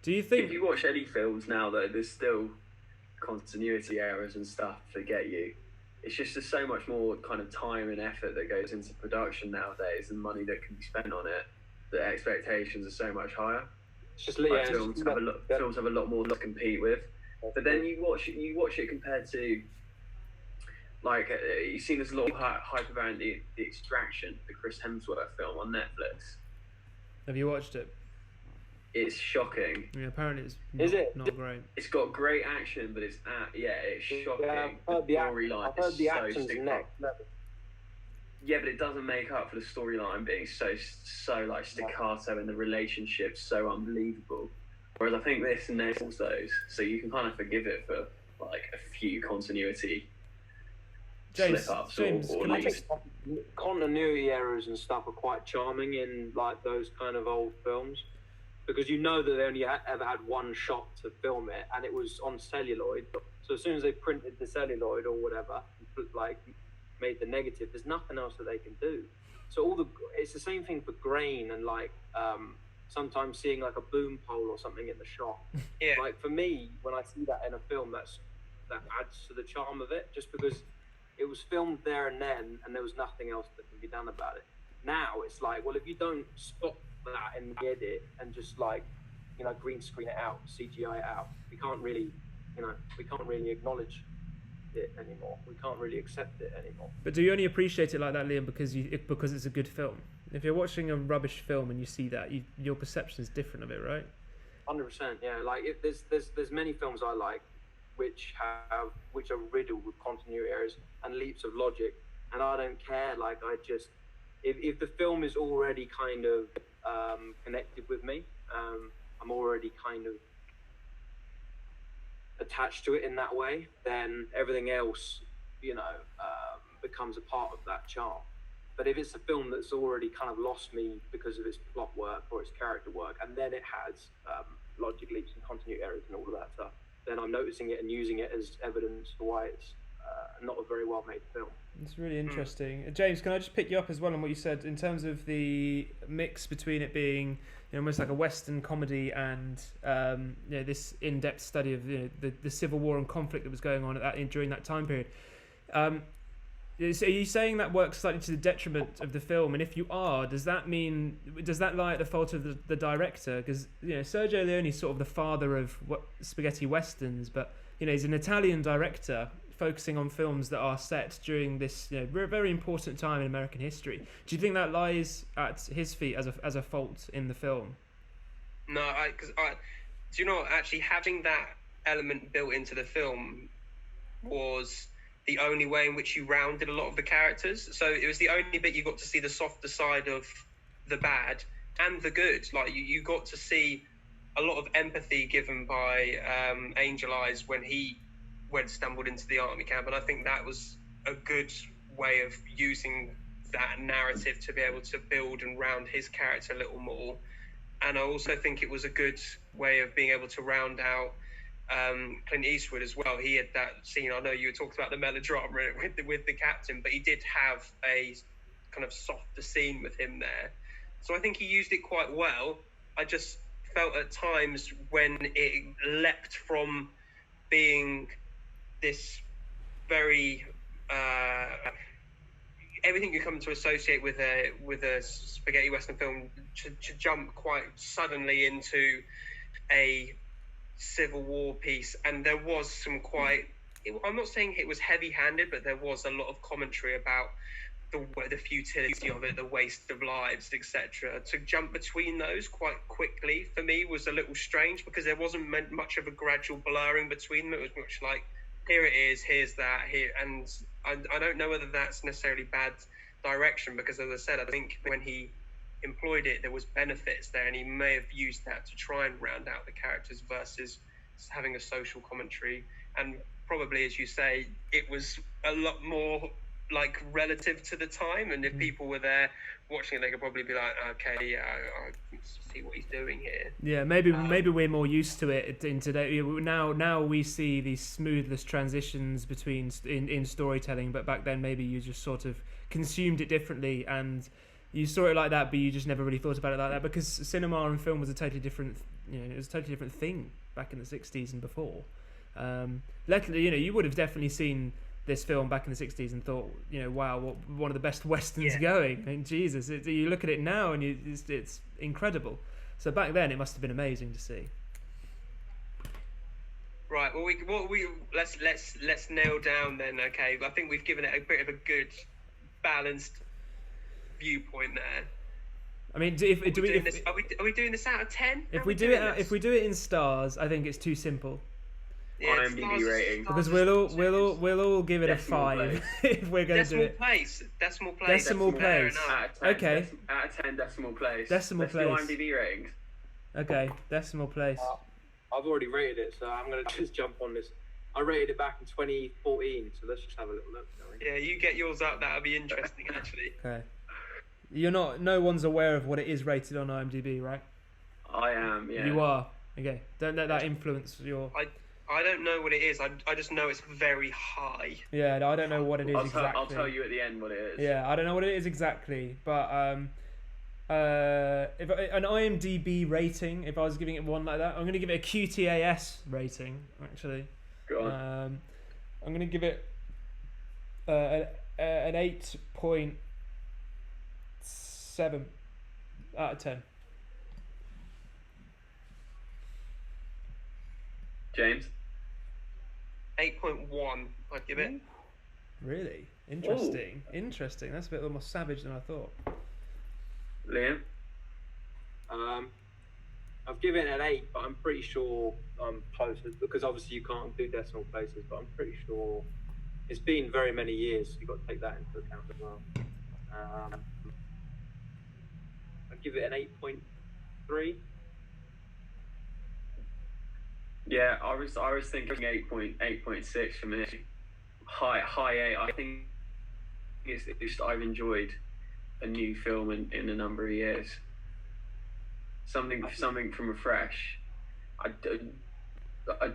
Do you think... If you watch any films now, though, there's still continuity errors and stuff that get you. It's just there's so much more kind of time and effort that goes into production nowadays and money that can be spent on it, that expectations are so much higher. It's just films have a lot more to compete with. But then you watch it compared to, like, you've seen this a lot of hype around the Extraction, the Chris Hemsworth film on Netflix. Have you watched it? It's shocking. Yeah, apparently it's not great. It's got great action, but it's shocking. Yeah, I've heard the action's next level. Yeah, but it doesn't make up for the storyline being so like staccato and the relationship so unbelievable. Whereas I think this nails those, so you can kind of forgive it for like a few continuity slip-ups or I think continuity errors and stuff are quite charming in like those kind of old films, because you know that they only ever had one shot to film it, and it was on celluloid. So as soon as they printed the celluloid or whatever, like made the negative, there's nothing else that they can do. So it's the same thing for grain and like sometimes seeing like a boom pole or something in the shot. Yeah. Like for me, when I see that in a film, that adds to the charm of it, just because it was filmed there and then, and there was nothing else that can be done about it. Now it's like, well, if you don't spot that in the edit and just like, you know, green screen it out, CGI it out, we can't really acknowledge it anymore. We can't really accept it anymore. But do you only appreciate it like that, Liam, because it's a good film? If you're watching a rubbish film and you see that, your perception is different of it, right? 100%, yeah. Like there's many films I like which are riddled with continuity errors and leaps of logic, and I don't care. Like if the film is already kind of connected with me, I'm already kind of attached to it in that way, then everything else, you know, becomes a part of that charm. But if it's a film that's already kind of lost me because of its plot work or its character work, and then it has logic leaps and continuity errors and all of that stuff, then I'm noticing it and using it as evidence for why it's not a very well made film. It's really interesting. James, can I just pick you up as well on what you said in terms of the mix between it being, you know, almost like a Western comedy and you know, this in-depth study of, you know, the civil war and conflict that was going on during that time period. So are you saying that works slightly to the detriment of the film? And if you are, does that lie at the fault of the director? Because, you know, Sergio Leone is sort of the father of spaghetti westerns, but, you know, he's an Italian director focusing on films that are set during this, you know, very important time in American history. Do you think that lies at his feet as a fault in the film? No, do you know, actually having that element built into the film was the only way in which you rounded a lot of the characters. So it was the only bit you got to see the softer side of the bad and the good. Like you got to see a lot of empathy given by Angel Eyes when he stumbled into the army camp, and I think that was a good way of using that narrative to be able to build and round his character a little more. And I also think it was a good way of being able to round out Clint Eastwood as well. He had that scene, I know you talked about the melodrama with the captain, but he did have a kind of softer scene with him there. So I think he used it quite well. I just felt at times when it leapt from being this very everything you come to associate with a spaghetti western film to jump quite suddenly into a civil war piece. And there was some I'm not saying it was heavy-handed, but there was a lot of commentary about the futility of it, the waste of lives, etc. To jump between those quite quickly for me was a little strange, because there wasn't much of a gradual blurring between them. It was much like, here it is, here's that, here. And I don't know whether that's necessarily bad direction, because as I said, I think when he employed it, there was benefits there, and he may have used that to try and round out the characters versus having a social commentary. And probably, as you say, it was a lot more like relative to the time, and if people were there watching it, they could probably be like, okay, yeah, I see what he's doing here. Yeah, maybe we're more used to it in today. Now we see these smoothless transitions between in storytelling, but back then maybe you just sort of consumed it differently, and you saw it like that, but you just never really thought about it like that, because cinema and film was a totally different it was a totally different thing back in the 60s and before. You would have definitely seen this film back in the 60s and thought, wow, one of the best westerns going. I mean, Jesus, you look at it now and it's incredible. So back then, it must have been amazing to see. Right. Well, let's nail down then. Okay. I think we've given it a bit of a good, balanced viewpoint there. I mean, are we doing this out of 10? If we do it in stars, I think it's too simple. Yeah, IMDb rating. Because we'll all give it a 5 if we're going to do it. Decimal place. Decimal place. Okay. Out of 10, decimal place. Decimal Let's place. do IMDb ratings. Okay, decimal place. I've already rated it, so I'm going to just jump on this. I rated it back in 2014, so let's just have a little look. Yeah, you get yours up. That'll be interesting, actually. Okay. No one's aware of what it is rated on IMDb, right? I am, yeah. You are. Okay. Don't let that influence your... I don't know what it is. I just know it's very high. Yeah, no, I don't know what it is exactly. I'll tell you at the end what it is. Yeah, I don't know what it is exactly, but if an IMDb rating, if I was giving it one like that, I'm going to give it a QTAS rating, actually. Go on. I'm going to give it an 8.7 out of 10. James? 8.1, I'd give it. Really? Interesting. Ooh. Interesting. That's a bit more savage than I thought. Liam? I've given it an 8, but I'm pretty sure I'm closer, because obviously you can't do decimal places, but I'm pretty sure it's been very many years, so you've got to take that into account as well. I'd give it an 8.3. Yeah, I was thinking 8.6 for me. High 8. I think it's just I've enjoyed a new film in a number of years. Something from afresh. I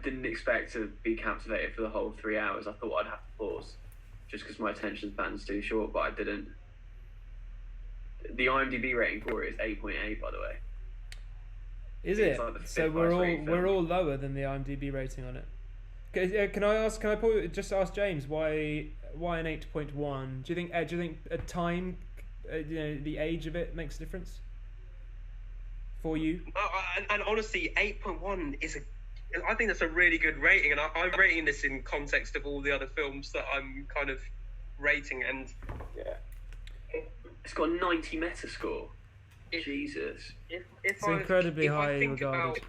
didn't expect to be captivated for the whole 3 hours. I thought I'd have to pause, just because my attention span's too short, but I didn't. The IMDb rating for it is 8.8, by the way. Is it? Like so we're all lower than the IMDb rating on it. Can I just ask James why an 8.1? Do you think a time, the age of it makes a difference for you? And honestly, 8.1 is I think that's a really good rating, and I'm rating this in context of all the other films that I'm kind of rating, and it's got a 90 Metascore. Jesus. It's incredibly high regarded.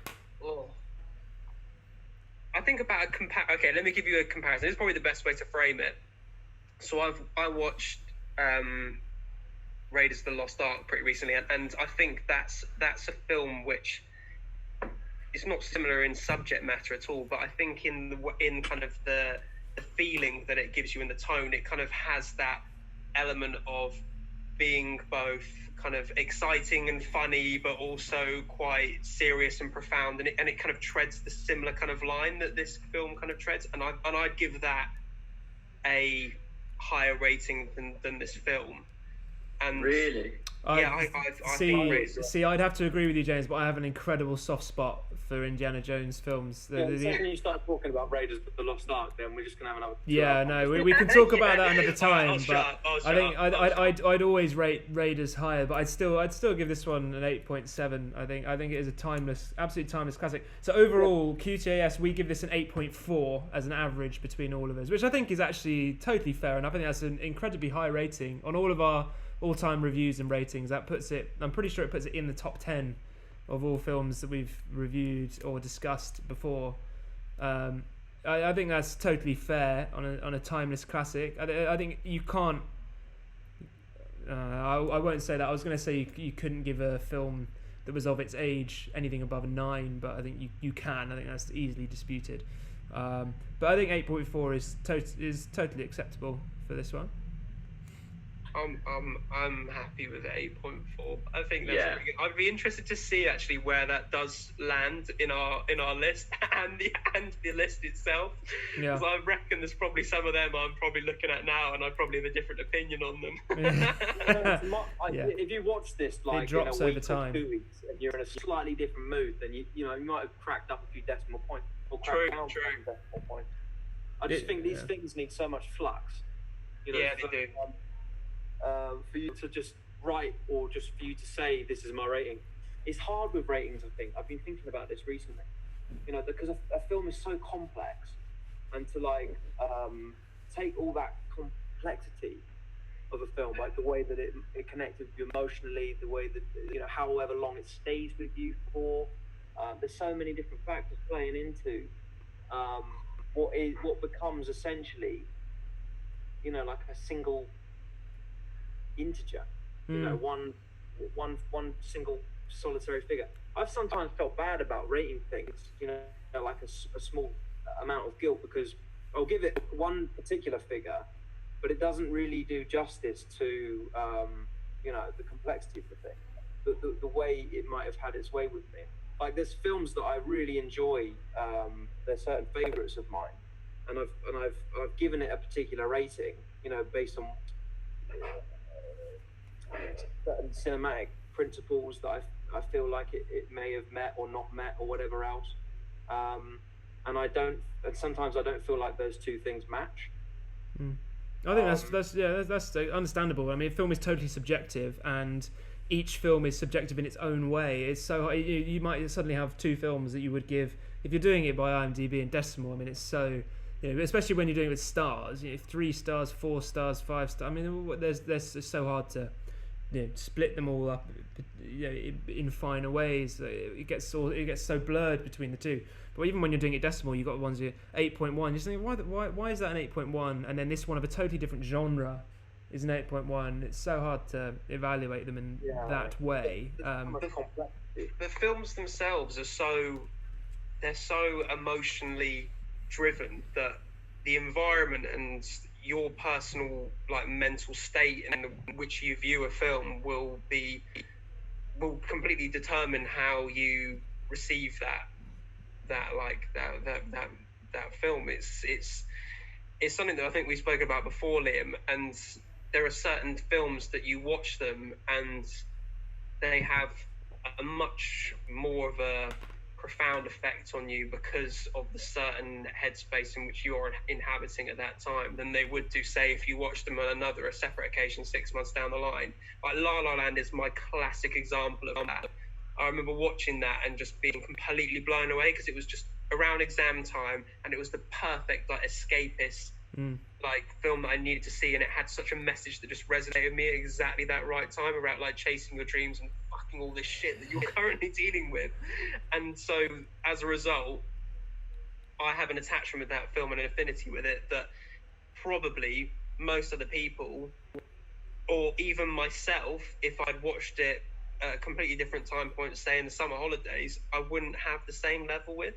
I think about okay, let me give you a comparison. This is probably the best way to frame it. So I watched Raiders of the Lost Ark pretty recently, and I think that's a film which is not similar in subject matter at all, but I think in kind of the feeling that it gives you in the tone, it kind of has that element of being both kind of exciting and funny, but also quite serious and profound, and it kind of treads the similar kind of line that this film kind of treads, and I'd give that a higher rating than this film. And really, I see. I'd have to agree with you, James, but I have an incredible soft spot for Indiana Jones films. The second you start talking about Raiders of the Lost Ark, then we're just gonna have another. Yeah, no, we can talk about that another time. But I think I'd always rate Raiders higher, but I'd still give this one an 8.7. I think it is absolutely timeless classic. So overall, QTAS, we give this an 8.4 as an average between all of us, which I think is actually totally fair, and I think that's an incredibly high rating on all of our all-time reviews and ratings. That puts it, I'm pretty sure it puts it in the top 10 of all films that we've reviewed or discussed before. I think that's totally fair on a timeless classic. I think you can't. I won't say that. I was going to say you couldn't give a film that was of its age anything above a 9, but I think you can. I think that's easily disputed. But I think 8.4 is totally acceptable for this one. I'm happy with 8.4. I think that's Yeah. really good. I'd be interested to see actually where that does land in our list and the list itself. Yeah. Because I reckon there's probably some of them I'm probably looking at now, and I probably have a different opinion on them. Yeah. If you watch this like drops in a week over time. or 2 weeks, and you're in a slightly different mood, then you might have cracked up a few decimal points or True, cracked down true. some decimal points. I just think these things need so much flux. Yeah, they do. For you to just write or just for you to say this is my rating, it's hard with ratings. I think I've been thinking about this recently. Because a film is so complex, and to take all that complexity of a film, like the way that it connects with you emotionally, the way that however long it stays with you for. There's so many different factors playing into what becomes essentially, like a single integer, one single solitary figure. I've sometimes felt bad about rating things, like a small amount of guilt, because I'll give it one particular figure, but it doesn't really do justice to the complexity of the thing, the way it might have had its way with me. Like, there's films that I really enjoy. They're certain favourites of mine, and I've given it a particular rating, based on certain cinematic principles that I feel like it may have met or not met or whatever else. And sometimes I don't feel like those two things match. I think that's understandable. I mean, a film is totally subjective, and each film is subjective in its own way. It's so you might suddenly have two films that you would give, if you're doing it by IMDb and decimal. I mean, it's so, especially when you're doing it with stars, 3 stars, 4 stars, 5 stars. I mean, there's it's so hard to split them all up in finer ways. It gets so blurred between the two. But even when you're doing it decimal, you've got the ones 8.1. You're just thinking, why is that an 8.1? And then this one of a totally different genre is an 8.1. It's so hard to evaluate them in that way. The films themselves are so emotionally driven that the environment and your personal mental state in which you view a film will completely determine how you receive that film. It's something that I think we spoke about before, Liam, and there are certain films that you watch them and they have a much more of a profound effect on you because of the certain headspace in which you're inhabiting at that time than they would do, say, if you watched them on a separate occasion 6 months down the line. Like La La Land is my classic example of that. I remember watching that and just being completely blown away because it was just around exam time and it was the perfect escapist film that I needed to see, and it had such a message that just resonated with me at exactly that right time about chasing your dreams and fucking all this shit that you're currently dealing with. And so as a result, I have an attachment with that film and an affinity with it that probably most other people, or even myself, if I'd watched it at a completely different time point, say in the summer holidays, I wouldn't have the same level with.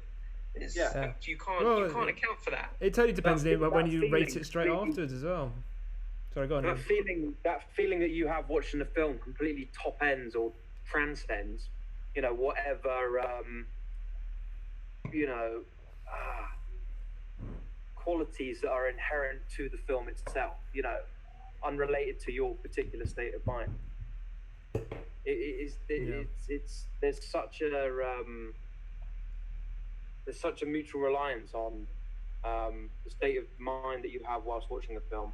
You can't account for that. It totally depends when you rate it straight afterwards as well. Sorry, go on. That feeling that you have watching the film completely top ends or transcends, whatever, qualities that are inherent to the film itself, unrelated to your particular state of mind. There's such a mutual reliance on the state of mind that you have whilst watching a film,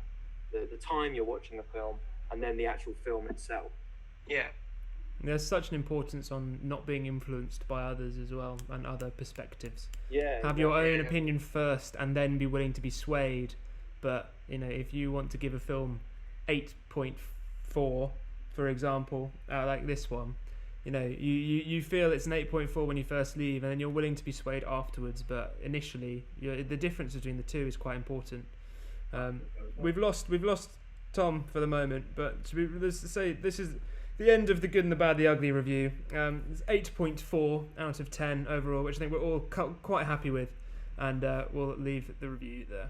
the time you're watching a film, and then the actual film itself. Yeah. There's such an importance on not being influenced by others as well, and other perspectives. Have your own opinion first, and then be willing to be swayed. But if you want to give a film 8.4, for example, like this one, you feel it's an 8.4 when you first leave, and then you're willing to be swayed afterwards. But initially, the difference between the two is quite important. We've lost Tom for the moment, but let's say this is the end of the good and the bad, the ugly review. It's 8.4 out of 10 overall, which I think we're all quite happy with, and we'll leave the review there.